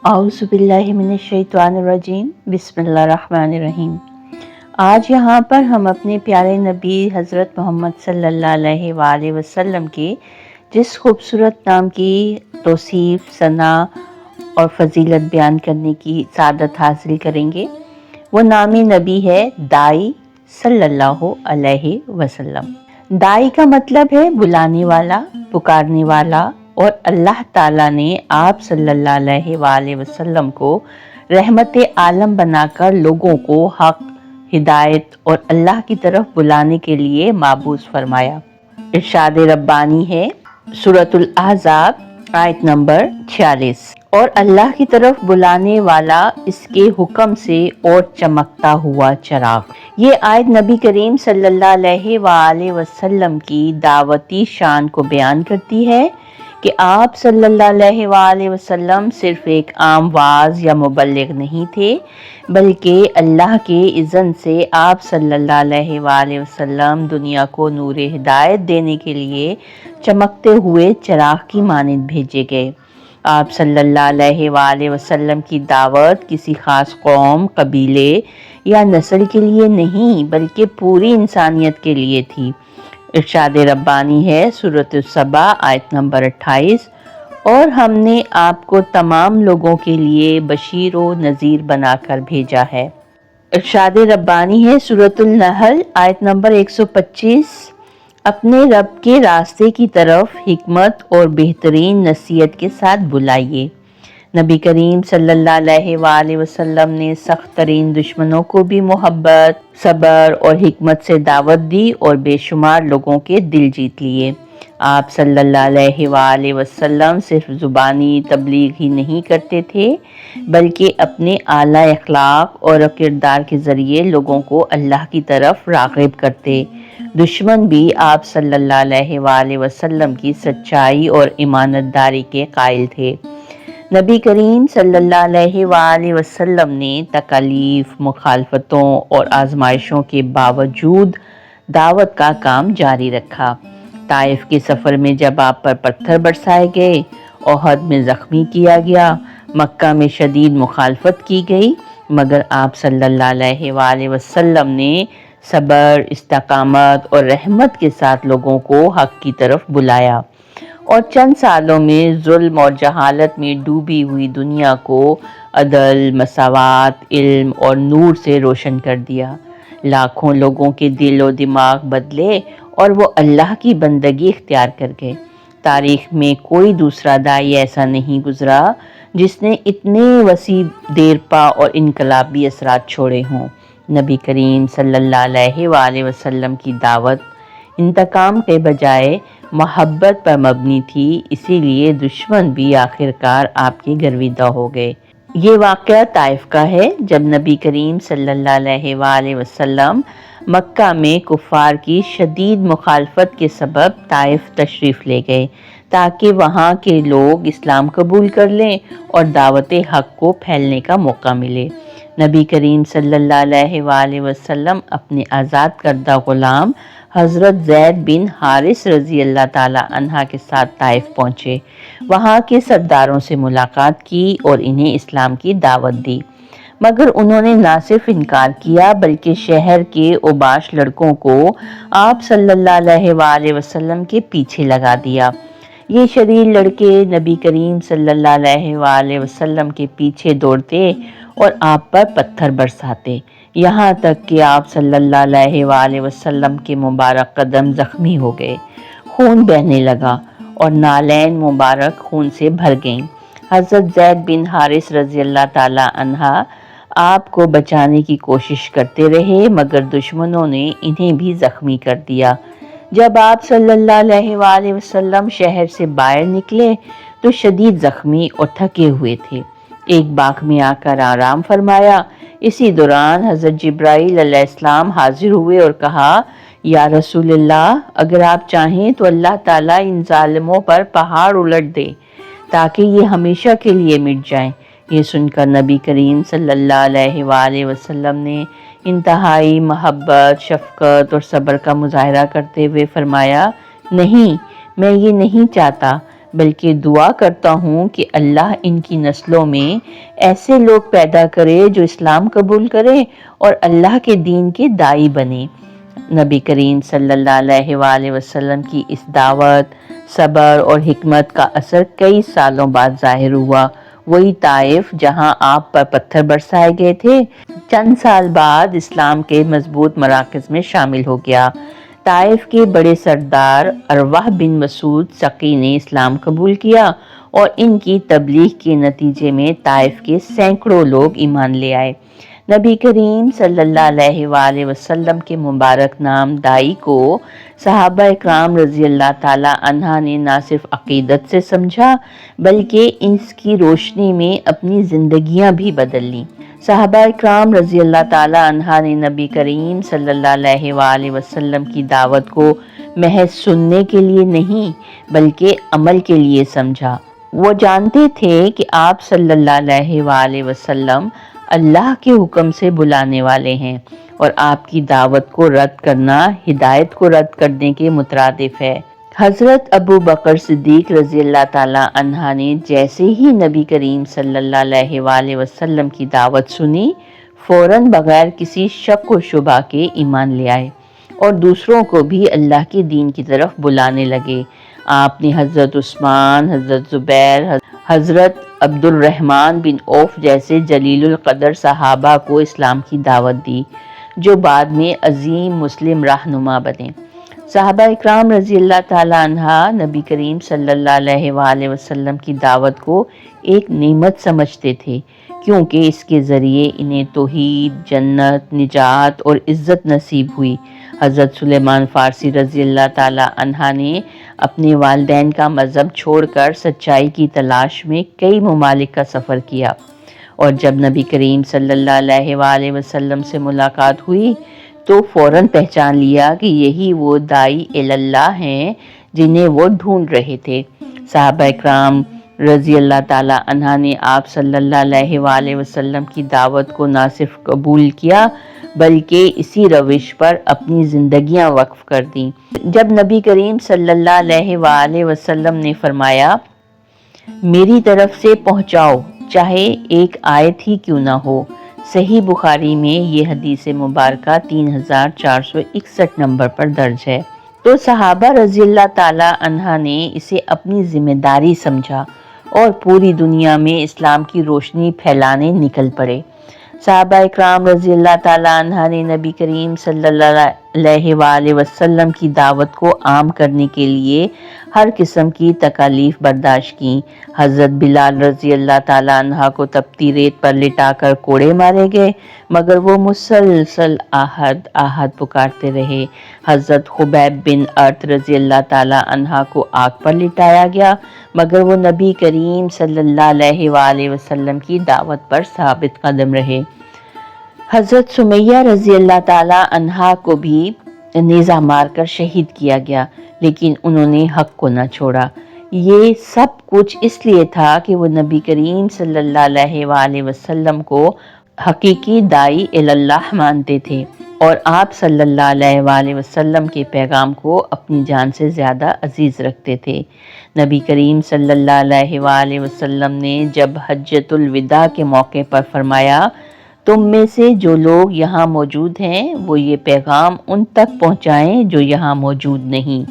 اعوذ باللہ من الشیطان الرجیم، بسم اللہ الرحمن الرحیم۔ آج یہاں پر ہم اپنے پیارے نبی حضرت محمد صلی اللہ علیہ وآلہ وسلم کے جس خوبصورت نام کی توصیف، ثنا اور فضیلت بیان کرنے کی سعادت حاصل کریں گے، وہ نام نبی ہے دائی صلی اللہ علیہ وسلم۔ دائی کا مطلب ہے بلانے والا، پکارنے والا، اور اللہ تعالیٰ نے آپ صلی اللہ علیہ وآلہ وسلم کو رحمت عالم بنا کر لوگوں کو حق، ہدایت اور اللہ کی طرف بلانے کے لیے مبعوث فرمایا۔ ارشاد ربانی ہے سورۃ الاحزاب آیت نمبر 46، اور اللہ کی طرف بلانے والا اس کے حکم سے اور چمکتا ہوا چراغ۔ یہ آیت نبی کریم صلی اللہ علیہ وآلہ وسلم کی دعوتی شان کو بیان کرتی ہے کہ آپ صلی اللہ علیہ وآلہ وسلم صرف ایک عام واعظ یا مبلغ نہیں تھے، بلکہ اللہ کے اذن سے آپ صلی اللہ علیہ وآلہ وسلم دنیا کو نور ہدایت دینے کے لیے چمکتے ہوئے چراغ کی مانند بھیجے گئے۔ آپ صلی اللہ علیہ وآلہ وسلم کی دعوت کسی خاص قوم، قبیلے یا نسل کے لیے نہیں، بلکہ پوری انسانیت کے لیے تھی۔ ارشاد ربانی ہے سورۃ السبا آیت نمبر 28، اور ہم نے آپ کو تمام لوگوں کے لیے بشیر و نذیر بنا کر بھیجا ہے۔ ارشاد ربانی ہے سورۃ النحل آیت نمبر 125، اپنے رب کے راستے کی طرف حکمت اور بہترین نصیحت کے ساتھ بلائیے۔ نبی کریم صلی اللہ علیہ وآلہ وسلم نے سخت ترین دشمنوں کو بھی محبت، صبر اور حکمت سے دعوت دی اور بے شمار لوگوں کے دل جیت لیے۔ آپ صلی اللہ علیہ وآلہ وسلم صرف زبانی تبلیغ ہی نہیں کرتے تھے، بلکہ اپنے اعلیٰ اخلاق اور کردار کے ذریعے لوگوں کو اللہ کی طرف راغب کرتے۔ دشمن بھی آپ صلی اللہ علیہ وآلہ وسلم کی سچائی اور امانت داری کے قائل تھے۔ نبی کریم صلی اللہ علیہ وآلہ وسلم نے تکالیف، مخالفتوں اور آزمائشوں کے باوجود دعوت کا کام جاری رکھا۔ طائف کے سفر میں جب آپ پر پتھر برسائے گئے، احد میں زخمی کیا گیا، مکہ میں شدید مخالفت کی گئی، مگر آپ صلی اللہ علیہ وآلہ وسلم نے صبر، استقامت اور رحمت کے ساتھ لوگوں کو حق کی طرف بلایا، اور چند سالوں میں ظلم اور جہالت میں ڈوبی ہوئی دنیا کو عدل، مساوات، علم اور نور سے روشن کر دیا۔ لاکھوں لوگوں کے دل و دماغ بدلے اور وہ اللہ کی بندگی اختیار کر گئے۔ تاریخ میں کوئی دوسرا داعی ایسا نہیں گزرا جس نے اتنے وسیع دیرپا اور انقلابی اثرات چھوڑے ہوں۔ نبی کریم صلی اللہ علیہ وآلہ وسلم کی دعوت انتقام کے بجائے محبت پر مبنی تھی، اسی لیے دشمن بھی آخرکار آپ کے گرویدہ ہو گئے۔ یہ واقعہ طائف کا ہے، جب نبی کریم صلی اللہ علیہ وآلہ وسلم مکہ میں کفار کی شدید مخالفت کے سبب طائف تشریف لے گئے تاکہ وہاں کے لوگ اسلام قبول کر لیں اور دعوت حق کو پھیلنے کا موقع ملے۔ نبی کریم صلی اللہ علیہ وآلہ وسلم اپنے آزاد کردہ غلام حضرت زید بن حارث رضی اللہ تعالیٰ عنہ کے ساتھ طائف پہنچے، وہاں کے سرداروں سے ملاقات کی اور انہیں اسلام کی دعوت دی، مگر انہوں نے نہ صرف انکار کیا بلکہ شہر کے اوباش لڑکوں کو آپ صلی اللہ علیہ وآلہ وسلم کے پیچھے لگا دیا۔ یہ شریر لڑکے نبی کریم صلی اللہ علیہ وآلہ وسلم کے پیچھے دوڑتے اور آپ پر پتھر برساتے، یہاں تک کہ آپ صلی اللہ علیہ وآلہ وسلم کے مبارک قدم زخمی ہو گئے، خون بہنے لگا اور نالین مبارک خون سے بھر گئیں۔ حضرت زید بن حارث رضی اللہ تعالیٰ عنہ آپ کو بچانے کی کوشش کرتے رہے، مگر دشمنوں نے انہیں بھی زخمی کر دیا۔ جب آپ صلی اللہ علیہ وآلہ وسلم شہر سے باہر نکلے تو شدید زخمی اور تھکے ہوئے تھے۔ ایک باغ میں آ کر آرام فرمایا۔ اسی دوران حضرت جبرائیل علیہ السلام حاضر ہوئے اور کہا، یا رسول اللہ، اگر آپ چاہیں تو اللہ تعالیٰ ان ظالموں پر پہاڑ الٹ دے تاکہ یہ ہمیشہ کے لیے مٹ جائیں۔ یہ سن کر نبی کریم صلی اللہ علیہ وآلہ وسلم نے انتہائی محبت، شفقت اور صبر کا مظاہرہ کرتے ہوئے فرمایا، نہیں، میں یہ نہیں چاہتا، بلکہ دعا کرتا ہوں کہ اللہ ان کی نسلوں میں ایسے لوگ پیدا کرے جو اسلام قبول کریں اور اللہ کے دین کے داعی بنے۔ نبی کریم صلی اللہ علیہ وآلہ وسلم کی اس دعوت، صبر اور حکمت کا اثر کئی سالوں بعد ظاہر ہوا۔ وہی طائف جہاں آپ پر پتھر برسائے گئے تھے، چند سال بعد اسلام کے مضبوط مراکز میں شامل ہو گیا۔ طائف کے بڑے سردار ارواح بن مسعود ثقی نے اسلام قبول کیا اور ان کی تبلیغ کے نتیجے میں طائف کے سینکڑوں لوگ ایمان لے آئے۔ نبی کریم صلی اللہ علیہ وآلہ وسلم کے مبارک نام دائی کو صحابہ اکرام رضی اللہ تعالی عنہ نے نہ صرف عقیدت سے سمجھا بلکہ اس کی روشنی میں اپنی زندگیاں بھی بدل لیں۔ صحابہ اکرام رضی اللہ تعالی عنہ نے نبی کریم صلی اللہ علیہ وآلہ وسلم کی دعوت کو محض سننے کے لیے نہیں بلکہ عمل کے لیے سمجھا۔ وہ جانتے تھے کہ آپ صلی اللہ علیہ وآلہ وسلم اللہ کے حکم سے بلانے والے ہیں اور آپ کی دعوت کو رد کرنا ہدایت کو رد کرنے کے مترادف ہے۔ حضرت ابو بکر صدیق رضی اللہ تعالی عنہ نے جیسے ہی نبی کریم صلی اللہ علیہ وآلہ وسلم کی دعوت سنی، فوراً بغیر کسی شک و شبہ کے ایمان لے آئے اور دوسروں کو بھی اللہ کے دین کی طرف بلانے لگے۔ آپ نے حضرت عثمان، حضرت زبیر، حضرت عبد الرحمن بن عوف جیسے جلیل القدر صحابہ کو اسلام کی دعوت دی، جو بعد میں عظیم مسلم رہنما بنے۔ صحابہ اکرام رضی اللہ تعالی عنہ نبی کریم صلی اللہ علیہ وآلہ وسلم کی دعوت کو ایک نعمت سمجھتے تھے، کیونکہ اس کے ذریعے انہیں توحید، جنت، نجات اور عزت نصیب ہوئی۔ حضرت سلیمان فارسی رضی اللہ تعالی عنہ نے اپنے والدین کا مذہب چھوڑ کر سچائی کی تلاش میں کئی ممالک کا سفر کیا، اور جب نبی کریم صلی اللہ علیہ وآلہ وسلم سے ملاقات ہوئی تو فوراً پہچان لیا کہ یہی وہ داعی اللہ ہیں جنہیں وہ ڈھونڈ رہے تھے۔ صحابہ اکرام رضی اللہ تعالی عنہ نے آپ صلی اللہ علیہ وآلہ وسلم کی دعوت کو نہ صرف قبول کیا بلکہ اسی روش پر اپنی زندگیاں وقف کر دیں۔ جب نبی کریم صلی اللہ علیہ وآلہ وسلم نے فرمایا، میری طرف سے پہنچاؤ چاہے ایک آیت ہی کیوں نہ ہو، صحیح بخاری میں یہ حدیث مبارکہ 3461 نمبر پر درج ہے، تو صحابہ رضی اللہ تعالی عنہ نے اسے اپنی ذمہ داری سمجھا اور پوری دنیا میں اسلام کی روشنی پھیلانے نکل پڑے۔ صحابہ اکرام رضی اللہ تعالی عنہ نے نبی کریم صلی اللہ علیہ وآلہ وسلم کی دعوت کو عام کرنے کے لیے ہر قسم کی تکالیف برداشت کی۔ حضرت بلال رضی اللہ تعالی عنہ کو تپتی ریت پر لٹا کر کوڑے مارے گئے، مگر وہ مسلسل آہد آہد پکارتے رہے۔ حضرت خبیب بن ارت رضی اللہ تعالی عنہ کو آگ پر لٹایا گیا، مگر وہ نبی کریم صلی اللہ علیہ وآلہ وسلم کی دعوت پر ثابت قدم رہے۔ حضرت سمیہ رضی اللہ تعالی عنہا کو بھی نیزہ مار کر شہید کیا گیا، لیکن انہوں نے حق کو نہ چھوڑا۔ یہ سب کچھ اس لیے تھا کہ وہ نبی کریم صلی اللہ علیہ وآلہ وسلم کو حقیقی داعی اللہ مانتے تھے اور آپ صلی اللہ علیہ وآلہ وسلم کے پیغام کو اپنی جان سے زیادہ عزیز رکھتے تھے۔ نبی کریم صلی اللہ علیہ وآلہ وسلم نے جب حجۃ الوداع کے موقع پر فرمایا، تم میں سے جو لوگ یہاں موجود ہیں وہ یہ پیغام ان تک پہنچائیں جو یہاں موجود نہیں۔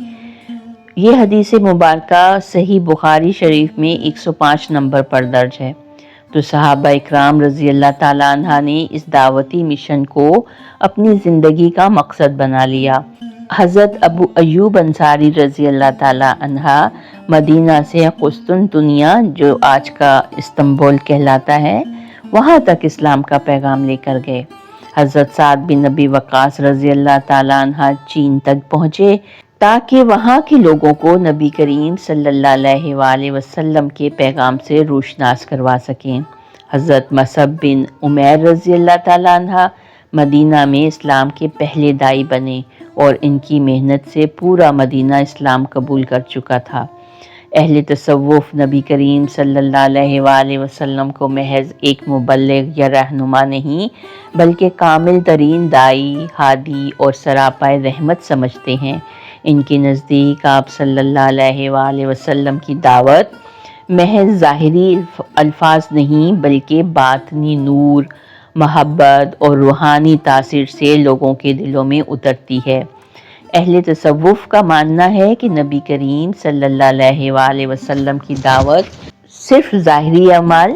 یہ حدیث مبارکہ صحیح بخاری شریف میں 105 نمبر پر درج ہے۔ تو صحابہ اکرام رضی اللہ تعالی عنہ نے اس دعوتی مشن کو اپنی زندگی کا مقصد بنا لیا۔ حضرت ابو ایوب انصاری رضی اللہ تعالی عنہ مدینہ سے قسطنطنیہ، جو آج کا استنبول کہلاتا ہے، وہاں تک اسلام کا پیغام لے کر گئے۔ حضرت سعد بن نبی وقاص رضی اللہ تعالی عنہ چین تک پہنچے تاکہ وہاں کے لوگوں کو نبی کریم صلی اللہ علیہ وآلہ وسلم کے پیغام سے روشناس کروا سکیں۔ حضرت مصعب بن عمیر رضی اللہ تعالی عنہ مدینہ میں اسلام کے پہلے داعی بنے اور ان کی محنت سے پورا مدینہ اسلام قبول کر چکا تھا۔ اہل تصوف نبی کریم صلی اللہ علیہ وآلہ وسلم کو محض ایک مبلغ یا رہنما نہیں بلکہ کامل ترین داعی، ہادی اور سراپائے رحمت سمجھتے ہیں۔ ان کے نزدیک آپ صلی اللہ علیہ وآلہ وسلم کی دعوت محض ظاہری الفاظ نہیں بلکہ باطنی نور، محبت اور روحانی تاثیر سے لوگوں کے دلوں میں اترتی ہے۔ اہل تصوف کا ماننا ہے کہ نبی کریم صلی اللہ علیہ وآلہ وسلم کی دعوت صرف ظاہری اعمال،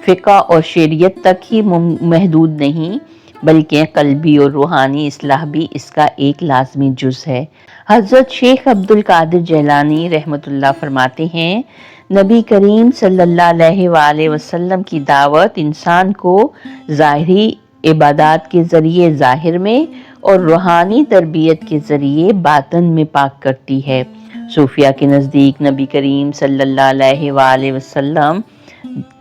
فقہ اور شریعت تک ہی محدود نہیں بلکہ قلبی اور روحانی اصلاح بھی اس کا ایک لازمی جز ہے۔ حضرت شیخ عبد القادر جیلانی رحمۃ اللہ فرماتے ہیں، نبی کریم صلی اللہ علیہ وآلہ وسلم کی دعوت انسان کو ظاہری عبادات کے ذریعے ظاہر میں اور روحانی تربیت کے ذریعے باطن میں پاک کرتی ہے۔ صوفیہ کے نزدیک نبی کریم صلی اللہ علیہ وآلہ وسلم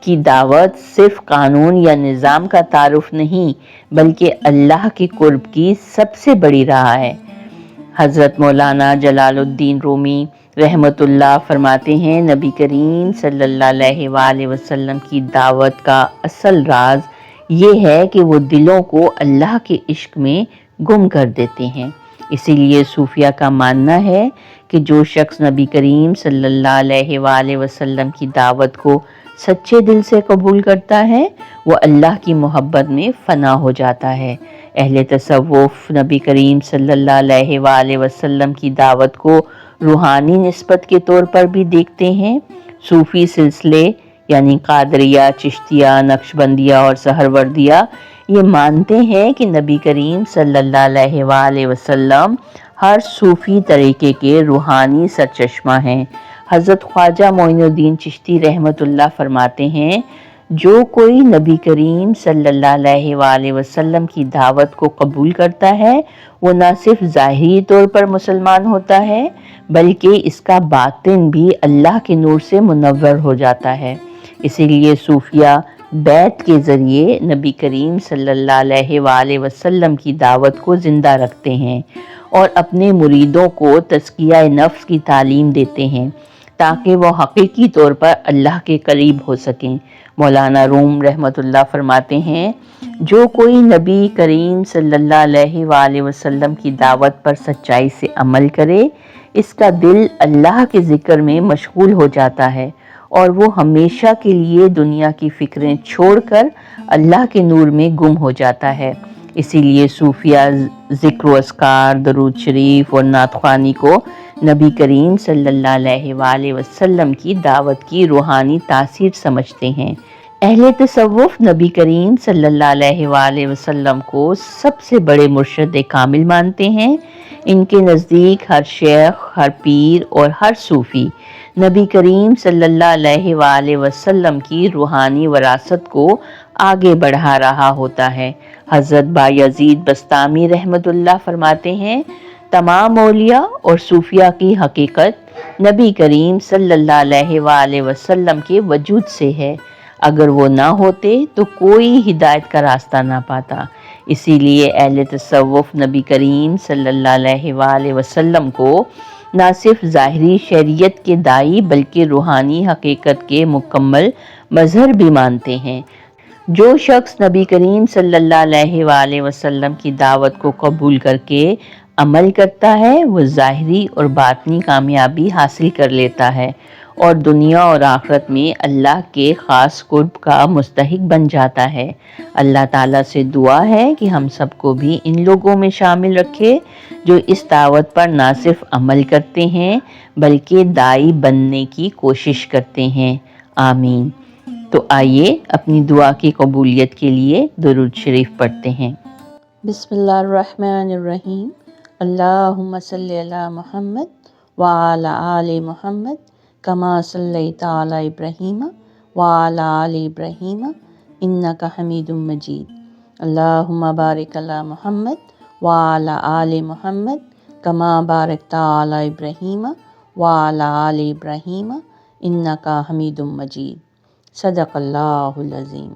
کی دعوت صرف قانون یا نظام کا تعارف نہیں بلکہ اللہ کے قرب کی سب سے بڑی راہ ہے۔ حضرت مولانا جلال الدین رومی رحمۃ اللہ فرماتے ہیں، نبی کریم صلی اللہ علیہ وآلہ وسلم کی دعوت کا اصل راز یہ ہے کہ وہ دلوں کو اللہ کے عشق میں گم کر دیتے ہیں۔ اسی لیے صوفیہ کا ماننا ہے کہ جو شخص نبی کریم صلی اللہ علیہ وآلہ وسلم کی دعوت کو سچے دل سے قبول کرتا ہے وہ اللہ کی محبت میں فنا ہو جاتا ہے۔ اہل تصوف نبی کریم صلی اللہ علیہ وآلہ وسلم کی دعوت کو روحانی نسبت کے طور پر بھی دیکھتے ہیں۔ صوفی سلسلے یعنی قادریہ، چشتیہ، نقشبندیہ اور سہروردیہ یہ مانتے ہیں کہ نبی کریم صلی اللہ علیہ وآلہ وسلم ہر صوفی طریقے کے روحانی سرچشمہ ہیں۔ حضرت خواجہ معین الدین چشتی رحمۃ اللہ فرماتے ہیں، جو کوئی نبی کریم صلی اللہ علیہ وآلہ وسلم کی دعوت کو قبول کرتا ہے وہ نہ صرف ظاہری طور پر مسلمان ہوتا ہے بلکہ اس کا باطن بھی اللہ کے نور سے منور ہو جاتا ہے۔ اسی لیے صوفیہ بیعت کے ذریعے نبی کریم صلی اللہ علیہ وآلہ وسلم کی دعوت کو زندہ رکھتے ہیں اور اپنے مریدوں کو تزکیہ نفس کی تعلیم دیتے ہیں تاکہ وہ حقیقی طور پر اللہ کے قریب ہو سکیں۔ مولانا روم رحمۃ اللہ فرماتے ہیں، جو کوئی نبی کریم صلی اللہ علیہ وآلہ وسلم کی دعوت پر سچائی سے عمل کرے اس کا دل اللہ کے ذکر میں مشغول ہو جاتا ہے اور وہ ہمیشہ کے لیے دنیا کی فکریں چھوڑ کر اللہ کے نور میں گم ہو جاتا ہے۔ اسی لیے صوفیہ ذکر و اذکار، درود شریف اور نعت خوانی کو نبی کریم صلی اللہ علیہ وآلہ وسلم کی دعوت کی روحانی تاثیر سمجھتے ہیں۔ اہل تصوف نبی کریم صلی اللہ علیہ وآلہ وسلم کو سب سے بڑے مرشد کامل مانتے ہیں۔ ان کے نزدیک ہر شیخ، ہر پیر اور ہر صوفی نبی کریم صلی اللہ علیہ وآلہ وسلم کی روحانی وراثت کو آگے بڑھا رہا ہوتا ہے۔ حضرت بایزید بستامی رحمۃ اللہ فرماتے ہیں، تمام اولیاء اور صوفیہ کی حقیقت نبی کریم صلی اللہ علیہ وآلہ وسلم کے وجود سے ہے، اگر وہ نہ ہوتے تو کوئی ہدایت کا راستہ نہ پاتا۔ اسی لیے اہل تصوف نبی کریم صلی اللہ علیہ وآلہ وسلم کو نہ صرف ظاہری شریعت کے داعی بلکہ روحانی حقیقت کے مکمل مظہر بھی مانتے ہیں۔ جو شخص نبی کریم صلی اللہ علیہ وآلہ وسلم کی دعوت کو قبول کر کے عمل کرتا ہے وہ ظاہری اور باطنی کامیابی حاصل کر لیتا ہے اور دنیا اور آخرت میں اللہ کے خاص قرب کا مستحق بن جاتا ہے۔ اللہ تعالیٰ سے دعا ہے کہ ہم سب کو بھی ان لوگوں میں شامل رکھے جو اس دعوت پر نہ صرف عمل کرتے ہیں بلکہ داعی بننے کی کوشش کرتے ہیں۔ آمین۔ تو آئیے اپنی دعا کی قبولیت کے لیے درود شریف پڑھتے ہیں۔ بسم اللہ الرحمن الرحیم۔ اللہم صلی علی محمد وعلی آل محمد کما صلیت علی ابراہیم وعلی آل ابراہیم انک حمید مجید۔ اللہم بارک علی محمد وعلی آل محمد کما بارکت علی ابراہیم وعلی آل ابراہیم انک حمید مجید۔ صدق اللہ العظیم۔